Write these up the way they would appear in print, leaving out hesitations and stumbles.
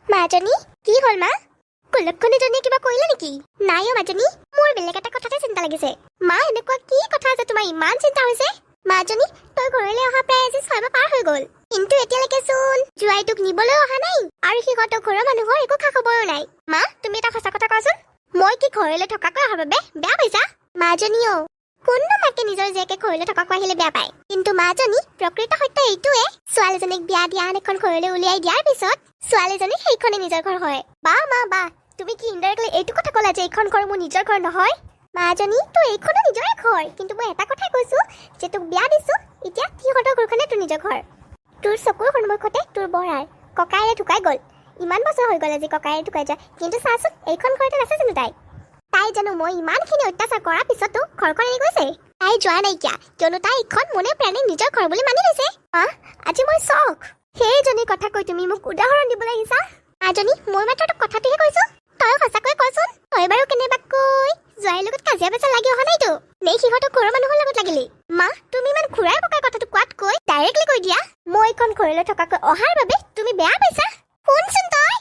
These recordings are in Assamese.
মাজনী কি হ'ল মা? কুলক্ষণীজনীয়ে কিবা কৰিলে নেকি? নাই অ' মাজনী, মোৰ বেলেগ এটা কথাতে চিন্তা লাগিছে। মা এনেকুৱা কি কথা আছে তোমাৰ ইমান চিন্তা হৈছে? মাজনী তই ঘৰলৈ অহা প্ৰায় আজি 6 মাহ পাৰ হৈ গ'ল, কিন্তু এতিয়ালৈকে চোন জোৱাইটোক নিবলৈ অহা নাই আৰু সিহঁতৰ ঘৰৰ মানুহৰ একো খা খবৰো নাই। মা তুমি এটা সঁচা কথা কোৱাচোন, মই কি ঘৰলৈ থকাকৈ অহাৰ বাবে বেয়া পাইছা? মাজনী অ' কোননো মাকে নিজৰ জীয়েকে ঘৰলৈ থকাকৈ আহিলে বেয়া পায়? কিন্তু মাজনী প্ৰকৃত সত্য এইটোৱে, ছোৱালীজনীক বিয়া দিয়া আন এখন ঘৰলৈ উলিয়াই দিয়াৰ পিছত ছোৱালীজনী সেইখনে নিজৰ ঘৰ হয়। বা মা বা তুমি কি ইনডাইৰেক্টলি এইটো কথা ক'লা যে এইখন ঘৰ মোৰ নিজৰ ঘৰ নহয়? মাজনী তোৰ এইখনো নিজৰে ঘৰ, কিন্তু মই এটা কথাই কৈছো যে তোক বিয়া দিছো, এতিয়া সিহঁতৰ ঘৰখনে তোৰ নিজৰ ঘৰ। তোৰ চকুৰ সন্মুখতে তোৰ বৰাৰ ককায়েৰে ঢুকাই গ'ল, ইমান বছৰ হৈ গ'ল আজি ককায়েৰে ঢুকাই যোৱা, কিন্তু চাচোন এইখন ঘৰতে আছে জানো তাই জানো মই ইমানখিনি অত্যাচাৰ কৰাৰ পিছতো ঘৰখন এৰি গৈছে? তাই যোৱা নাইকিয়া, কিয়নো তাই এইখন মনে প্ৰাণে নিজৰ ঘৰ বুলি মানি লৈছে। আজি মই চখ সেইজনীৰ কথা কৈ তুমি মোক উদাহৰণ দিবলৈ আহিছা? মাজনী মই মাত্ৰ তোক কথাটোহে কৈছো, তই সঁচাকৈ কচোন, তই বাৰু কেনেবাকৈ জোৱাইৰ লগত কাজিয়া পেচাল লাগি অহা নাইতো নে সিহঁতৰ ঘৰৰ মানুহৰ লগত লাগিলি? মা তুমি ইমান ঘূৰাই পকাই কথাটো কোৱাতকৈ ডাইৰেক্টলি কৈ দিয়া, মই এইখন ঘৰলৈ থকাকৈ অহাৰ বাবে তুমি বেয়া পাইছা। শুনচোন তই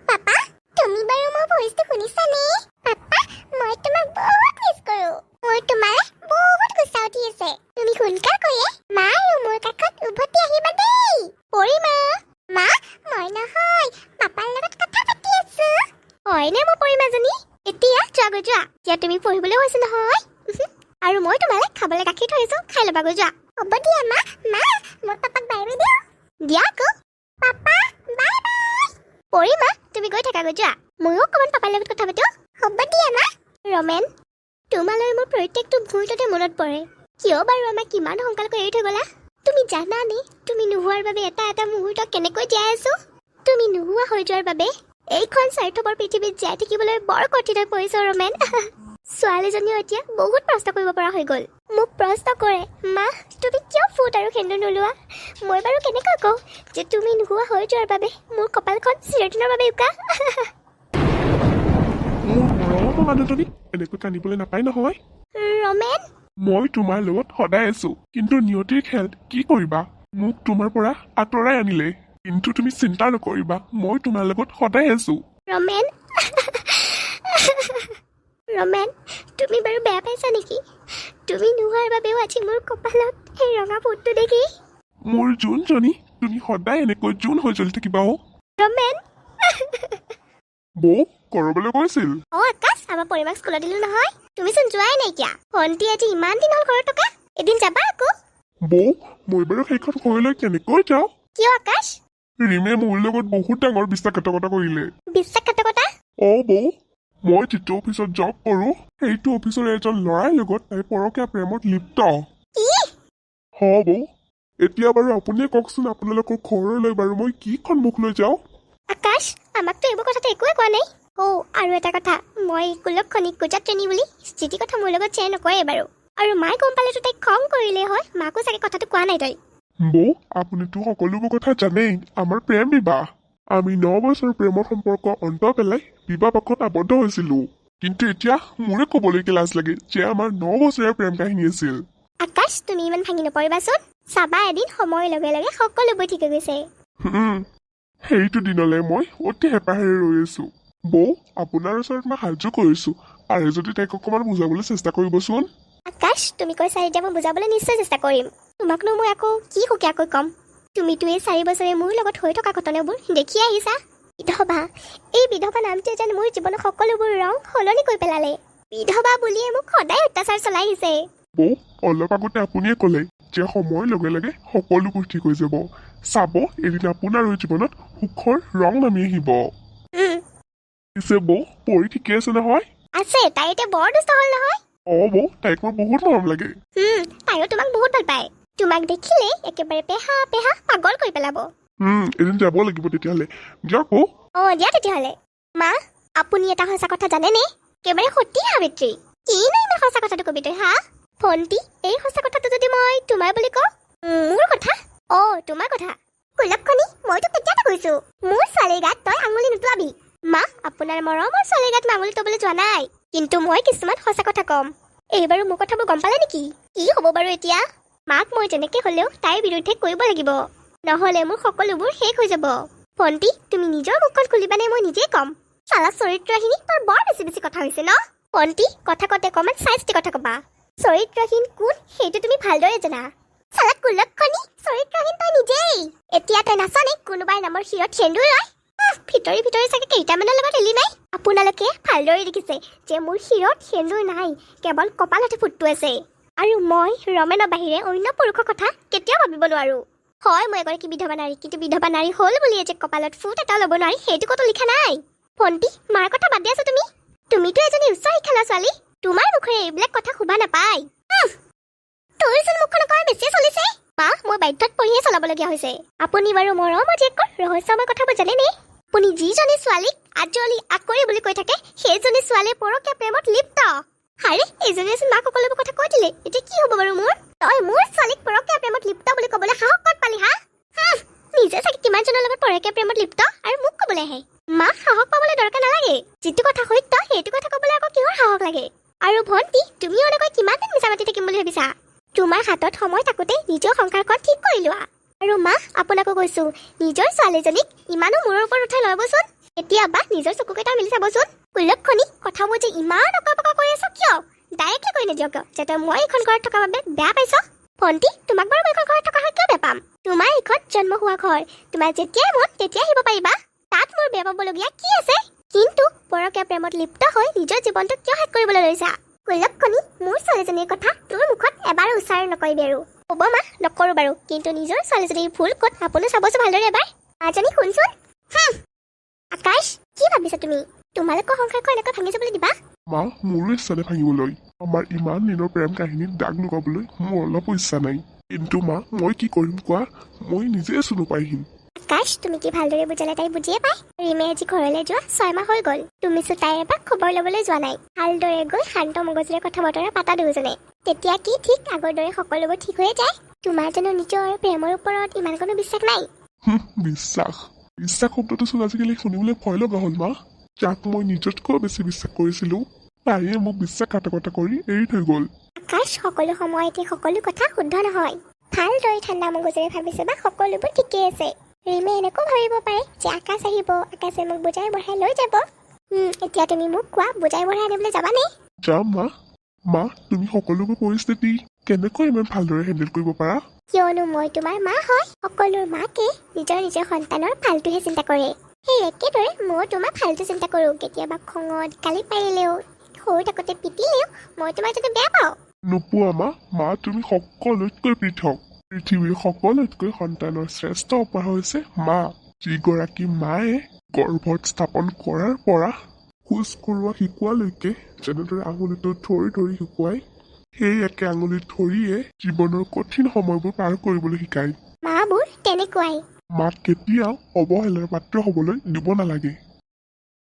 পাপা, তুমি বাৰু মোৰ ভইচটো শুনিছানে? পাপা মই তোমাক বহুত মিছ কৰো, মোৰ তোমাৰ বহুত গুচা উঠি আছে। তুমি সোনকালকৈয়ে মা আৰু মোৰ কাষত উভতি আহিবা দেই। পৰিমা মা মই নহয় পাপাৰ লগত কথা পাতি আছো। হয়নে মোৰ পৰিমাজনী? এতিয়া যোৱাগৈ যোৱা, এতিয়া তুমি পঢ়িবলৈ হৈছে নহয় আৰু মই তোমালৈ খাবলৈ গাখীৰ থৈছো, খাই ল'বাগৈ যোৱা। হ'ব দিয়া মা, মই পাপাক বাই বাই দিওঁ। দিয়া আকৌ পাপা বাই বাই। পৰিমা তুমি গৈ থাকাগৈ যোৱা, ময়ো অকণমান পাপাৰ লগত কথা পাতো। হ'ব দিয়া মা। ৰমেন তোমালৈ মোৰ প্ৰত্যেকটো মুহূৰ্ততে মনত পৰে, কিয় বাৰু আমাক কিমান সোনকালকৈ এৰি থৈ গ'লা? তুমি জানানে তুমি নোহোৱাৰ বাবে এটা এটা মুহূৰ্ত কেনেকৈ জীয়াই আছো? তুমি নোহোৱা হৈ যোৱাৰ বাবে এইখন স্বাৰ্থপৰ পৃথিৱীত জীয়াই থাকিবলৈ বৰ কঠিন হৈ পৰিছে ৰমেন। ছোৱালীজনীও এতিয়া বহুত প্ৰশ্ন কৰিব পৰা হৈ গ'ল, মোক প্ৰশ্ন কৰে মা তুমি কিয় ফুট আৰু সেন্দুৰ নোলোৱা? মই বাৰু কেনেকৈ কওঁ যে তুমি নোহোৱা হৈ যোৱাৰ বাবে মোৰ কপালখন চিৰদিনৰ বাবে উকা। মানুহজনী এনেকৈ কান্দিবলৈ নাপায় নহয়। ৰমেন মই তোমাৰ লগত সদায় আছো, কিন্তু নিয়তিৰ খেল কি কৰিবা, মোক তোমাৰ পৰা আঁতৰাই আনিলে। কিন্তু তুমি চিন্তা নকৰিবা, মই তোমাৰ লগত সদায় আছো। ৰমেন ৰমেন তুমি বাৰু বেয়া পাইছা নেকি? তুমি নোহোৱাৰ বাবেও আজি মোৰ কপালত সেই ৰঙা ফুটটো দেখি মোৰ জোনজনী, তুমি সদায় এনেকৈ জোন হৈ জ্বলি থাকিবা। ৰমেন বৌ কৰবলৈ গৈছিল। আকাশ আমাৰ পৰিমাক স্কুলত দিলো নহয়, তুমিচোন যোৱাই নাইকিয়া। ভণ্টি আজি ইমান দিন হ'ল ঘৰত থকা, এদিন যাবা আকৌ। বৌ মই বাৰু সেইখন ঘৰলৈ কেনেকৈ যাওঁ? কিয় আকাশ? ৰিমে মোৰ লগত বহুত ডাঙৰ বিশ্বাসঘাতকতা কৰিলে। বিশ্বাসঘাতকতা? বৌ মই যিটো অফিচত জব কৰো, সেইটো অফিচৰ এজন ল'ৰাৰ লগত তাই পৰকীয়া প্ৰেমত লিপ্ত। বৌ এতিয়া বাৰু আপুনিয়ে কওকচোন, আপোনালোকৰ ঘৰলৈ বাৰু মই কিখন মুখ লৈ যাওঁ? আকাশ আমাকতো এইবোৰ কথাটো একোৱে কোৱা নাই। আৰু এটা কথা, মই কুলক্ষণী কুজাত্ৰণী বুলি যিটি কথা মোৰ লগত শ্বেয়াৰ নকৰে বাৰু, আৰু মায়ে গম পালেতো তাইক খং কৰিলে হয়, মাকো চাগে কথাটো কোৱা নাই তই। বৌ আপুনিতো সকলোবোৰ কথা জানেই, আমাৰ প্ৰেম বিবাহ। আমি 9 বছৰ প্ৰেমৰ সম্পৰ্ক অন্ত পেলাই বিবাহ পাশত আবদ্ধ হৈছিলো, কিন্তু এতিয়া মোৰে কবলৈকে লাজ লাগে যে আমাৰ 9 বছৰীয়া প্ৰেম কাহিনী আছিল। আকাশ তুমি ইমান ভাঙি নপৰিবাচোন, চাবা এদিন সময়ৰ লগে লগে সকলোবোৰ ঠিক হৈ গৈছে। সেইটো দিনলৈ মই অতি হেঁপাহেৰে ৰৈ আছো। বৌ আপোনাৰ ওচৰত মই সাহায্য কৰিছো, পাৰে যদি তাইক অকণমান বুজাবলৈ চেষ্টা কৰিবচোন। আকাশ তুমি কৈছা এতিয়া মই বুজাবলৈ নিশ্চয় চেষ্টা কৰিম। তোমাকনো মই আকৌ কি সুকীয়াকৈ ক'ম? তুমিতো এই 4 বছৰে মোৰ লগত হৈ থকা ঘটনাবোৰ দেখি আহিছা। বিধৱা, এই বিধৱা নামটোৱে যেন মোৰ জীৱনৰ সকলোবোৰ ৰং সলনি কৰি পেলালে। বিধৱা বুলিয়ে মোক সদায় অত্যাচাৰ চলাই আহিছে। বৌ অলপ আগতে আপুনিয়ে ক'লে যে সময়ৰ লগে লগে সকলোবোৰ ঠিক হৈ যাব, চাব এদিন আপোনাৰ জীৱনত সুখৰ ৰং নামি আহিব। পিছে বৌ পৰি ঠিকে আছে নহয়? আছে, তাই এতিয়া বৰ দুষ্ট হ'ল নহয়। বৌ তাইক মোৰ বহুত মৰম লাগে। তাইও তোমাক বহুত ভাল পায়, তোমাক দেখিলে একেবাৰে পেহা পেহা পাগল কৰি পেলাব। এদিন যাব লাগিব তেতিয়াহ'লে। দিয়ক বৌ। দিয়া তেতিয়াহ'লে। মা আপুনি এটা সঁচা কথা জানেনে? একেবাৰে সতী সাবিত্ৰী। কিনো ইমান সঁচা কথাটো কবি তই হা? ভণ্টি এই সঁচা কথাটো যদি মই তোমাৰ বুলি কওঁ? মোৰ কথা? তোমাৰ কথা। কুলক্ষণী মই তোক কেতিয়াবা কৈছো, মোৰ ছোৱালীৰ গাত তই আঙুলি নুটুৱাবি। মা আপোনাৰ মৰমৰ ছোৱালীৰ গাত আঙুলি টুৱাবলৈ যোৱা নাই, কিন্তু মই কিছুমান সঁচা কথা ক'ম। এইবাৰো মোৰ কথাবোৰ গম পালে নেকি? কি হ'ব বাৰু এতিয়া? মাক মই যেনেকে হ'লেও তাইৰ বিৰুদ্ধে কৰিব লাগিব, নহ'লে মোৰ সকলোবোৰ শেষ হৈ যাব। ভণ্টি তুমি নিজৰ মুখখন খুলিবানে মই নিজেই ক'ম চালা চৰিত্ৰহীন তোৰ বৰ বেছি কথা হৈছে ন ভণ্টি কথা কতে অকণমান চাই চিতি কথা ক'বা চৰিত্ৰহীন কোন সেইটো তুমি ভালদৰে জানা চালা কুলক্ষণী চৰিত্ৰহীন তই নিজেই এতিয়া তই নাচানে কোনোবাই নামৰ শিৰত সেন্দুৰ লয় ভিতৰি ভিতৰি চাগে কেইটামানৰ লগত এলি নাই আপোনালোকে ভালদৰে দেখিছে যে মোৰ শিৰত সেন্দুৰ নাই কেৱল কপালতে ফুটটো আছে আৰু মই ৰমেনৰ বাহিৰে অন্য পুৰুষৰ কথা কেতিয়াও ভাবিব নোৱাৰো হয় মই এগৰাকী বিধৱা নাৰী কিন্তু বিধৱা নাৰী হ'ল বুলিয়ে যে কপালত ফুট এটা ল'ব নোৱাৰি সেইটো ক'তো লিখা নাই ভণ্টি মাৰ কথা বাদ দি আছা তুমিতো এজনী উচ্চ শিক্ষা ছোৱালী তোমাৰ মুখেৰে এইবিলাক কথা শুবা নাপায় তোৰচোন মুখখন অকণমান বেছিয়ে চলিছে মা মই বাধ্যত পৰিহে চলাবলগীয়া হৈছে আপুনি বাৰু মৰম জীয়েকৰ ৰহস্যময় কথাবোৰ জানেনে আপুনি যিজনী ছোৱালীক আজলি আকৰি বুলি কৈ থাকে সেইজনী ছোৱালীয়ে পৰকীয়া প্ৰেমত লিপ্ত হাৰে এইজনীয়েচোন মাক সকলোবোৰ কথা কৈ দিলে এতিয়া কি হ'ব বাৰু মোৰ তই মোৰ ছোৱালীক পৰকীয়া প্ৰেমত লিপ্ত বুলি ক'বলৈ সাহস ক'ত পালি হা নিজে চাগে কিমানজনৰ লগত পৰকীয়া প্ৰেমত লিপ্ত আৰু মোক ক'বলৈ আহে মাক সাহস পাবলৈ দৰকাৰ নালাগে যিটো কথা সত্য সেইটো কথা ক'বলৈ আকৌ কিহৰ সাহস লাগে আৰু ভণ্টি তুমিও এনেকৈ কিমান দিন মিছা মাতি থাকিম বুলি ভাবিছা তোমাৰ হাতত সময় থাকোঁতে নিজৰ সংসাৰখন ঠিক কৰি লোৱা আৰু মা আপোনাকো কৈছো নিজৰ ছোৱালীজনীক ইমানো মূৰৰ ওপৰত উঠাই ল'বচোন কেতিয়াবা নিজৰ চকুকেইটা মেলি চাবচোন কুলক্ষণী কথাবোৰ যে ইমান অকাপকা কৰি আছ কিয় ডাইৰেক্টলি কৈ নিদিয় কিয় যে তই মই এইখন ঘৰত থকা বাবে বেয়া পাইছ ভণ্টি তোমাক বাৰু মই এইখন ঘৰত থকা হয় কিয় বেয়া পাম তোমাৰ এইখন জন্ম হোৱা ঘৰ তোমাৰ যেতিয়াই মন তেতিয়াই আহিব পাৰিবা তাত মোৰ বেয়া পাবলগীয়া কি আছে কিন্তু পৰকীয়া প্ৰেমত লিপ্ত হৈ নিজৰ জীৱনটো কিয় শেষ কৰিবলৈ লৈছা কুলক্ষণী মোৰ ছোৱালীজনীৰ কথা তোৰ মুখত এবাৰো উচ্চাৰণ নকৰিবি আৰু হ'ব মা নকৰোঁ বাৰু কিন্তু নিজৰ ছোৱালীজনীৰ ভুল ক'ত আপুনিও চাবচোন ভালদৰে এবাৰ মাজনী শুনচোন আকাশ কি ভাবিছা তুমি তোমালোকৰ সংসাৰখন এনেকৈ ভাঙি যাবলৈ দিবা মা মোৰো ইচ্ছা নাই ভাঙিবলৈ আমাৰ ইমান দিনৰ প্ৰেম কাহিনীত দাগ লগাবলৈ মোৰ অলপো ইচ্ছা নাই কিন্তু মা মই কি কৰিম কোৱা মই নিজে চুনো পাৰিম আকাশ তুমি কি ভালদৰে বুজালে তাই বুজিয়ে পায় ৰিমে আজি ঘৰলৈ যোৱা 6 মাহ হৈ গ'ল তুমিচো তাইৰ এবাৰ খবৰ ল'বলৈ যোৱা নাই ভালদৰে গৈ শান্ত মগজেৰে কথা বতৰা পাতা দুয়োজনে তেতিয়া কি ঠিক আগৰ দৰে সকলোবোৰ ঠিক হৈ যায় তোমাৰ জানো নিজৰ প্ৰেমৰ ওপৰত ইমান কোনো বিশ্বাস নাই বিশ্বাস শব্দটো চোন আজিকালি শুনিবলৈ ভয় লগা হ'ল মা যাক মই নিজতকৈ বেছি বিশ্বাস কৰিছিলোঁ তাইয়ে মোক বিশ্বাসঘাতকতা কৰি এৰি থৈ গ'ল আকাশ সকলো সময়তে সকলো কথা শুদ্ধ নহয় ভালদৰে ঠাণ্ডা মগজেৰে ভাবিছে বা সকলোবোৰ ঠিকেই আছে ৰিমে এনেকৈ ভাবিব পাৰে যে আকাশ আহিব আকাশে মোক বুজাই বঢ়াই লৈ যাব এতিয়া তুমি মোক কোৱা বুজাই বঢ়াই আনিবলৈ যাবানে যাম মা তুমি সকলোবোৰ পৰিস্থিতি কেনেকৈ ইমান ভালদৰে হেণ্ডেল কৰিব পাৰা কিয়নো মই তোমাৰ মা হয় সকলো মাকে নিজৰ সন্তানৰ ভালটোহে চিন্তা কৰে সেই একেদৰে মই তোমাৰ ভালটো চিন্তা কৰোঁ কেতিয়াবা খঙত গালি পাৰিলেও সৰু থাকোঁতে পিটিলেও মই তোমাক যদি বেয়া পাওঁ নোপোৱা মা তুমি সকলোতকৈ পৃথক পৃথিৱীৰ সকলোতকৈ সন্তানৰ শ্ৰেষ্ঠ উপহাৰ হৈছে মা যিগৰাকী মায়ে গৰ্ভত স্থাপন কৰাৰ পৰা খোজ কঢ়োৱা শিকোৱালৈকে যেনেদৰে আঙুলিটো ধৰি ধৰি শিকোৱাই সেই একে আঙুলি ধৰিয়ে জীৱনৰ কঠিন সময়বোৰ পাৰ কৰিবলৈ শিকায় মাবোৰ তেনেকুৱাই মাক কেতিয়াও অৱহেলাৰ পাত্ৰ হ'বলৈ দিব নালাগে